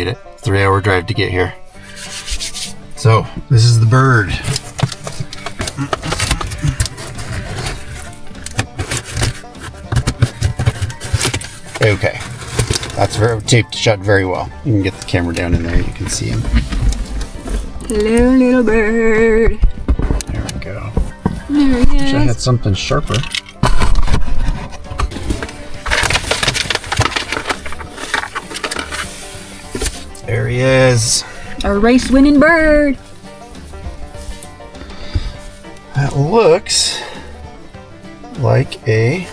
made it. 3-hour drive to get here. So, this is the bird. Okay. That's taped shut very well. You can get the camera down in there, you can see him. Hello, little bird. There we go. There he is. Wish I had something sharper. There he is. A race-winning bird. That looks like a...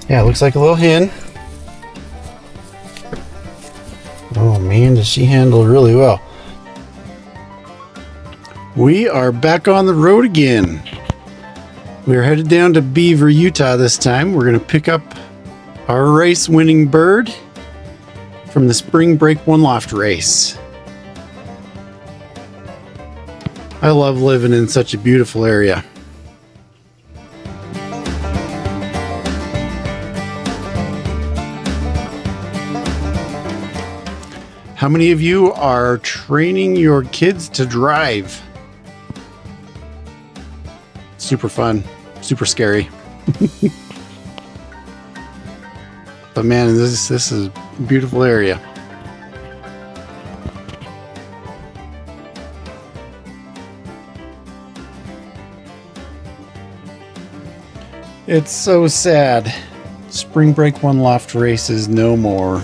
Yeah, it looks like a little hen. Oh man, does she handle really well. We are back on the road again. We're headed down to Beaver, Utah this time. We're going to pick up our race-winning bird from the Spring Break One Loft race. I love living in such a beautiful area. How many of you are training your kids to drive? Super fun, super scary. But man, this is a beautiful area. It's so sad. Spring Break One Loft race is no more.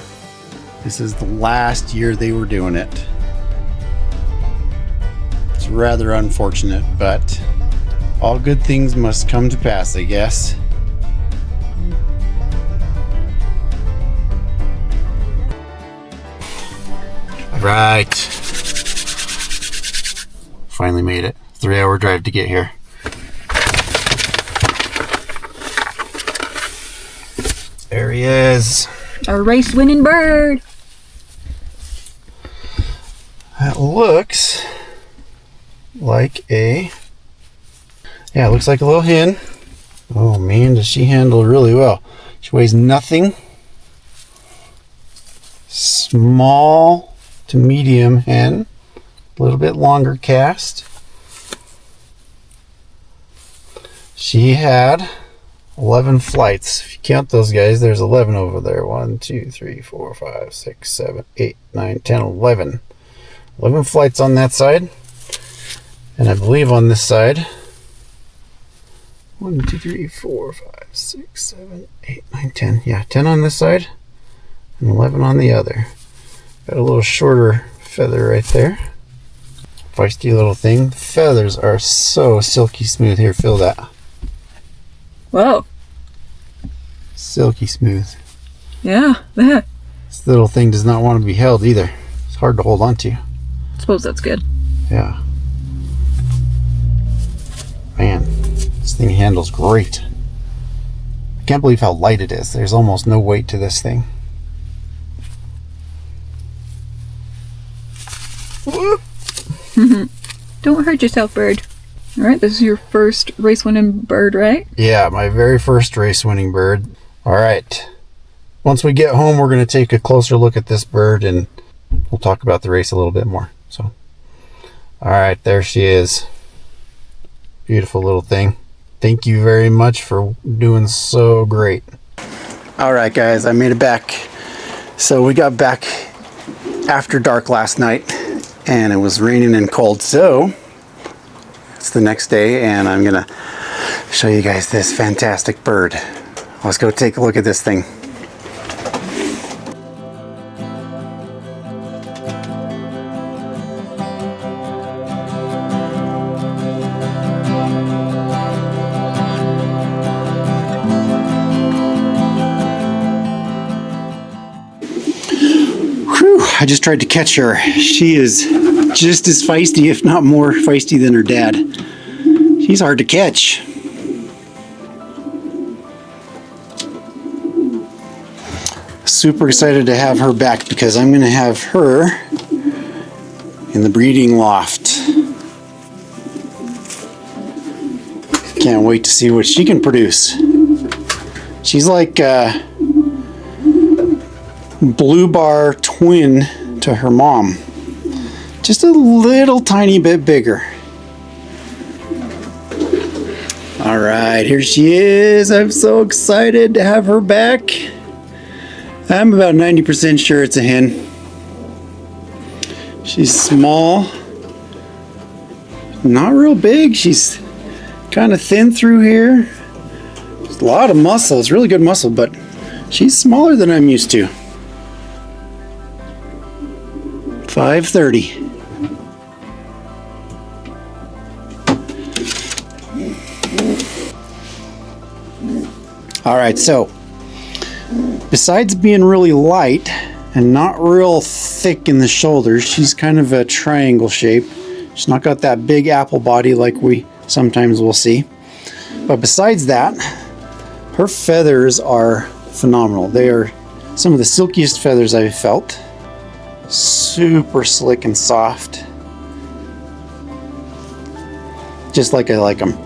This is the last year they were doing it. It's rather unfortunate, but all good things must come to pass, I guess. Right. Finally made it. 3-hour drive to get here. There he is. A race-winning bird. That looks like a... Yeah, it looks like a little hen. Oh man, does she handle really well. She weighs nothing. Small to medium hen. A little bit longer cast. She had 11 flights. If you count those guys, there's 11 over there. 1, 2, 3, 4, 5, 6, 7, 8, 9, 10, 11. 11 flights on that side. And I believe on this side, 1, 2, 3, 4, 5, 6, 7, 8, 9, 10. Yeah, 10 on this side and 11 on the other. Got a little shorter feather right there. Feisty little thing. The feathers are so silky smooth. Here, feel that. Whoa. Silky smooth. Yeah, that. This little thing does not want to be held either. It's hard to hold on to. I suppose that's good. Yeah. Man, this thing handles great. I can't believe how light it is. There's almost no weight to this thing. Don't hurt yourself, bird. All right, this is your first race-winning bird, right? Yeah, my very first race-winning bird. All right. Once we get home, we're going to take a closer look at this bird and we'll talk about the race a little bit more. So, all right, there she is. Beautiful little thing. Thank you very much for doing so great. All right, guys, I made it back. So we got back after dark last night and it was raining and cold. So it's the next day and I'm gonna show you guys this fantastic bird. Let's go take a look at this thing. I just tried to catch her. She is just as feisty, if not more feisty than her dad. She's hard to catch. Super excited to have her back because I'm going to have her in the breeding loft. Can't wait to see what she can produce. She's like blue bar twin to her mom. Just a little tiny bit bigger. All right, here she is. I'm so excited to have her back. I'm about 90% sure it's a hen. She's small, not real big. She's kind of thin through here. There's a lot of muscle. It's really good muscle, but she's smaller than I'm used to. 5:30. All right, so besides being really light and not real thick in the shoulders, she's kind of a triangle shape. She's not got that big apple body like we sometimes will see. But besides that, her feathers are phenomenal. They are some of the silkiest feathers I've felt. Super slick and soft. Just like I like them.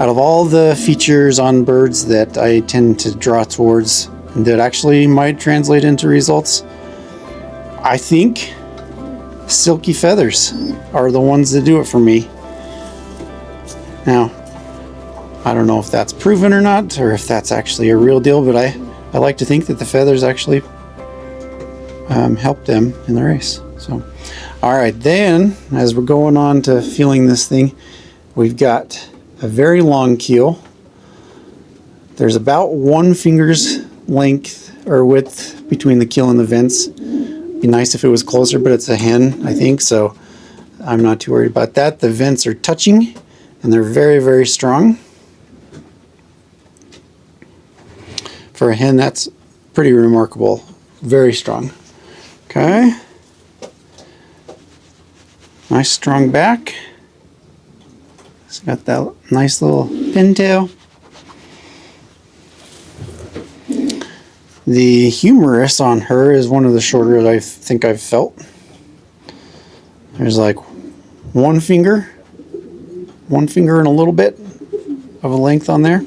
Out of all the features on birds that I tend to draw towards and that actually might translate into results, I think silky feathers are the ones that do it for me. Now, I don't know if that's proven or not, or if that's actually a real deal, but I like to think that the feathers actually help them in the race. So, all right, then as we're going on to feeling this thing, we've got a very long keel. There's about 1 finger's length or width between the keel and the vents. Be nice if it was closer, but it's a hen, I think, so I'm not too worried about that. The vents are touching and they're very, very strong. For a hen, that's pretty remarkable. Very strong. Okay. Nice strong back. It's got that nice little pintail. The humerus on her is one of the shorter that I think I've felt. There's like 1 finger and a little bit of a length on there.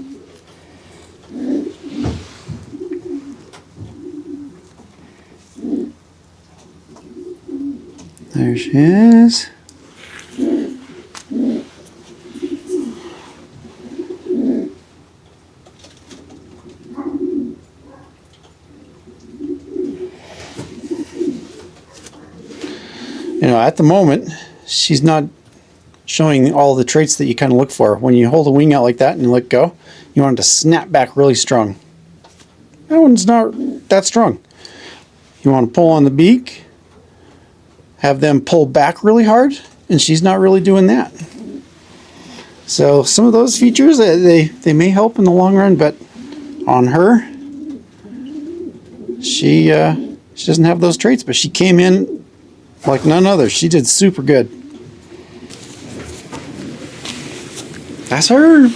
There she is. You know, at the moment, she's not showing all the traits that you kind of look for. When you hold a wing out like that and you let go, you want it to snap back really strong. That one's not that strong. You want to pull on the beak, have them pull back really hard, and she's not really doing that. So some of those features, they may help in the long run, but on her, she doesn't have those traits, but she came in like none other. She did super good. That's her.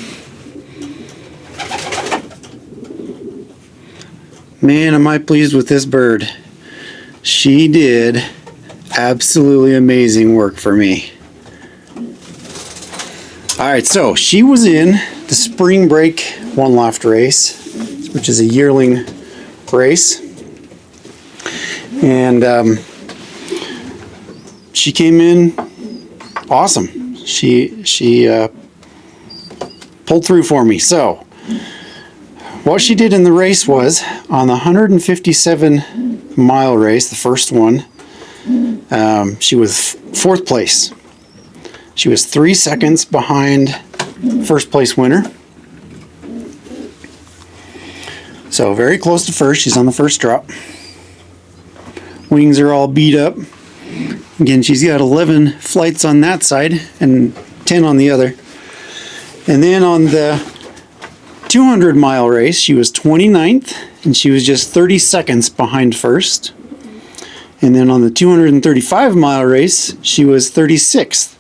Man, am I pleased with this bird. She did absolutely amazing work for me. All right, so she was in the spring break one Loft race, which is a yearling race. And she came in awesome. She pulled through for me. So what she did in the race was on the 157 mile race, the first one, she was 4th place. She was 3 seconds behind first place winner. So very close to first. She's on the first drop. Wings are all beat up. Again, she's got 11 flights on that side and 10 on the other. And then on the 200 mile race, she was 29th and she was just 30 seconds behind first. And then on the 235 mile race, she was 36th.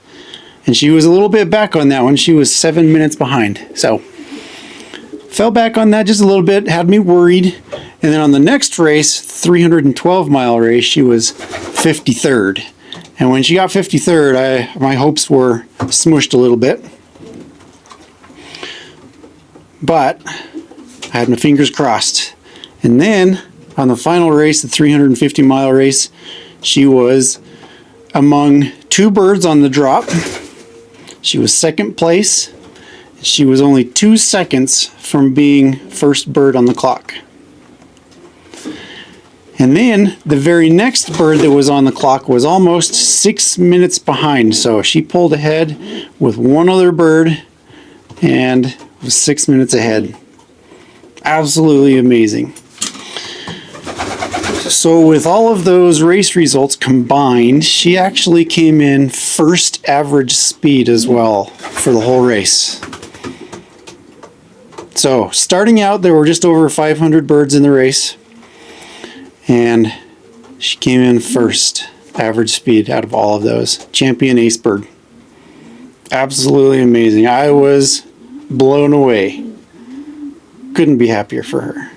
And she was a little bit back on that one. She was 7 minutes behind. So fell back on that just a little bit, had me worried. And then on the next race, 312 mile race, she was 53rd. And when she got 53rd, my hopes were smushed a little bit. But I had my fingers crossed. And then on the final race, the 350 mile race, She was among 2 birds on the drop. She was second place. She was only 2 seconds from being first bird on the clock. And then the very next bird that was on the clock was almost 6 minutes behind. So she pulled ahead with 1 other bird and was 6 minutes ahead. Absolutely amazing. So with all of those race results combined, she actually came in first average speed as well for the whole race. So starting out, there were just over 500 birds in the race, and she came in first average speed out of all of those. Champion ace bird. Absolutely amazing. I was blown away. Couldn't be happier for her.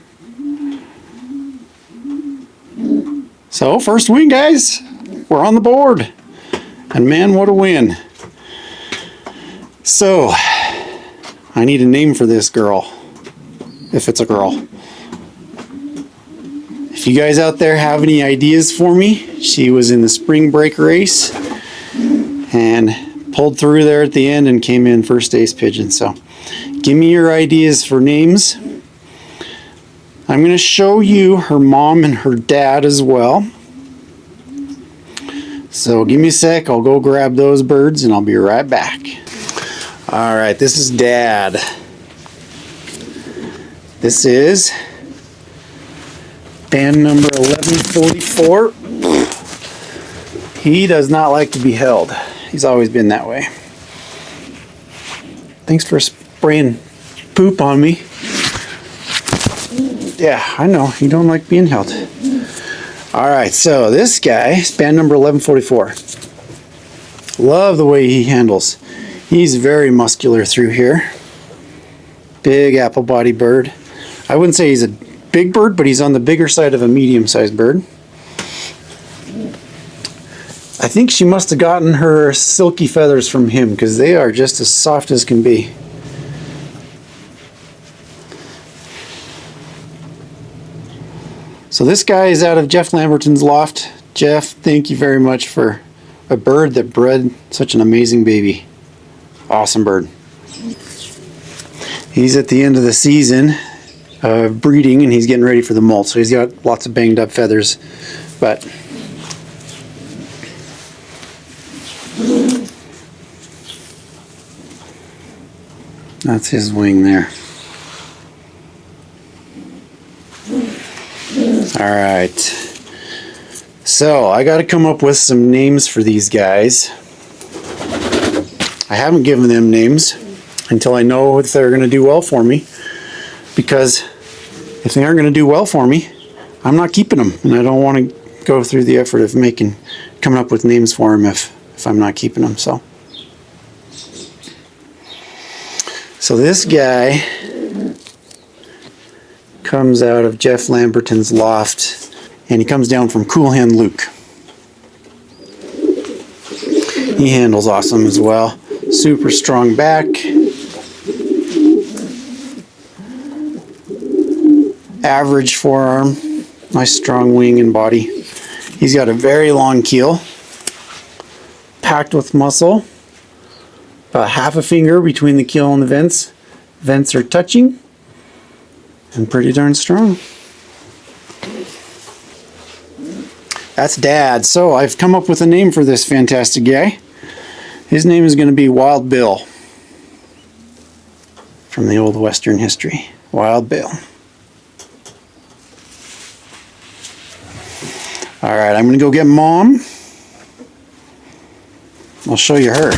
So first win, guys. We're on the board. And man, what a win. So I need a name for this girl, if it's a girl. If you guys out there have any ideas for me, she was in the spring break race and pulled through there at the end and came in first ace pigeon. So give me your ideas for names. I'm going to show you her mom and her dad as well. So give me a sec, I'll go grab those birds and I'll be right back. All right, this is Dad. This is band number 1144. He does not like to be held. He's always been that way. Thanks for spraying poop on me. Yeah, I know, you don't like being held. All right, so this guy is band number 1144. Love the way he handles. He's very muscular through here. Big apple body bird. I wouldn't say he's a big bird, but he's on the bigger side of a medium-sized bird. I think she must have gotten her silky feathers from him because they are just as soft as can be. So this guy is out of Jeff Lamberton's loft. Jeff, thank you very much for a bird that bred such an amazing baby. Awesome bird. He's at the end of the season of breeding and he's getting ready for the molt. So he's got lots of banged up feathers, but that's his wing there. All right. So I got to come up with some names for these guys. I haven't given them names until I know if they're going to do well for me, because if they aren't going to do well for me, I'm not keeping them, and I don't want to go through the effort of coming up with names for them if I'm not keeping them. So this guy comes out of Jeff Lamberton's loft, and he comes down from Cool Hand Luke. He handles awesome as well. Super strong back. Average forearm. Nice strong wing and body. He's got a very long keel, packed with muscle. About half a finger between the keel and the vents. Vents are touching. And pretty darn strong. That's Dad. So I've come up with a name for this fantastic guy. His name is going to be Wild Bill. From the old Western history. Wild Bill. Alright, I'm going to go get Mom. I'll show you her.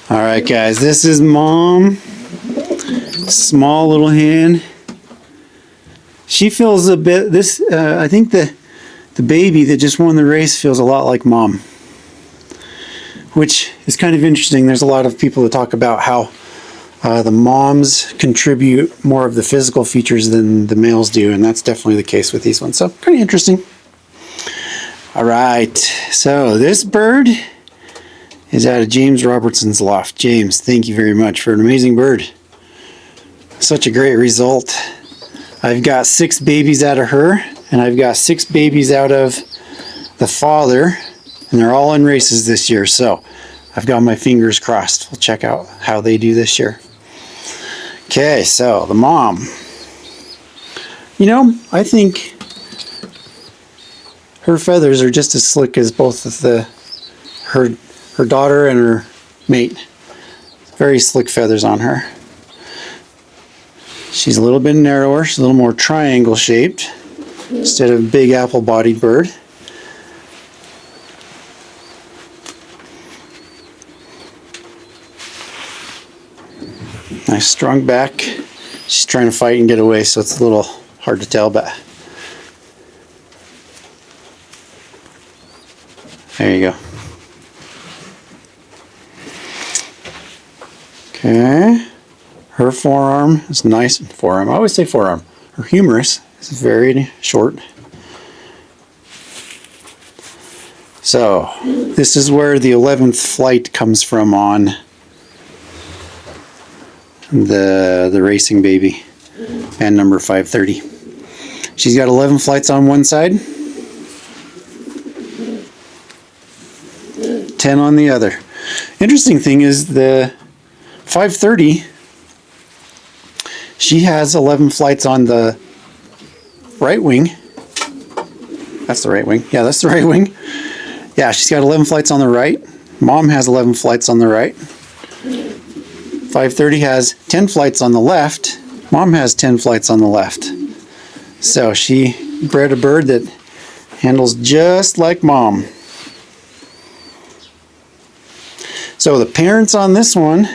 Alright guys, this is Mom. Small little hand. She feels a bit, I think the baby that just won the race feels a lot like Mom. Which is kind of interesting. There's a lot of people that talk about how the moms contribute more of the physical features than the males do, and that's definitely the case with these ones. So, pretty interesting. Alright, so this bird is out of James Robertson's loft. James, thank you very much for an amazing bird. Such a great result. I've got 6 babies out of her. and I've got 6 babies out of the father, and they're all in races this year, so I've got my fingers crossed. We'll check out how they do this year. Okay, so the mom. You know, I think her feathers are just as slick as both of her daughter and her mate. Very slick feathers on her. She's a little bit narrower. She's a little more triangle shaped instead of big apple-bodied bird. Nice strong back. She's trying to fight and get away, so it's a little hard to tell, but there you go. Okay, her forearm is nice. Forearm, I always say forearm. Her humerus is very short. So this is where the 11th flight comes from on the racing baby, band number 530. She's got 11 flights on one side, 10 on the other. Interesting thing is the 530, she has 11 flights on the right wing. That's the right wing. Yeah, that's the right wing. Yeah, she's got 11 flights on the right. Mom has 11 flights on the right. 530 has 10 flights on the left. Mom has 10 flights on the left. So she bred a bird that handles just like mom. So the parents on this one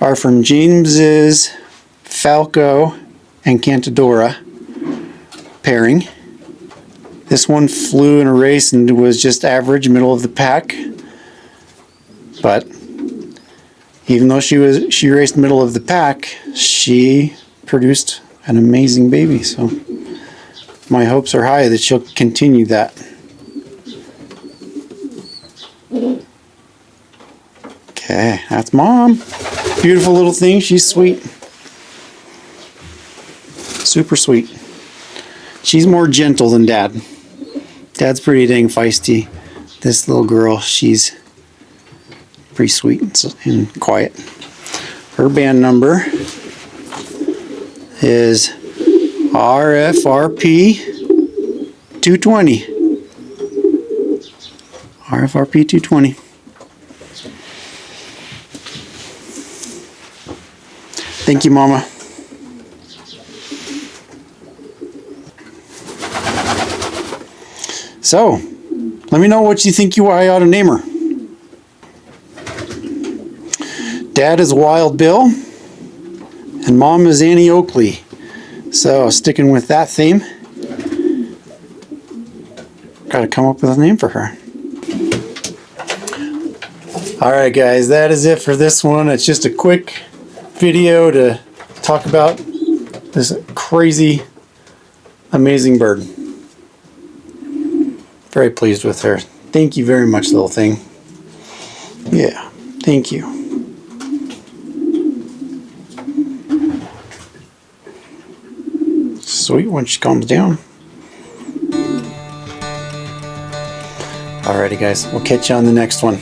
are from James's Falco and Cantadora pairing. This one flew in a race and was just average, middle of the pack. But even though she raced middle of the pack, she produced an amazing baby. So my hopes are high that she'll continue that. Okay, that's mom. Beautiful little thing. She's sweet. Super sweet. She's more gentle than Dad. Dad's pretty dang feisty. This little girl, she's pretty sweet and quiet. Her band number is RFRP 220. RFRP 220. Thank you, Mama. So, let me know what you think I ought to name her. Dad is Wild Bill, and Mom is Annie Oakley. So, sticking with that theme, got to come up with a name for her. Alright guys, that is it for this one. It's just a quick video to talk about this crazy, amazing bird. Very pleased with her. Thank you very much, little thing. Yeah, thank you. Sweet when she calms down. Alrighty guys, we'll catch you on the next one.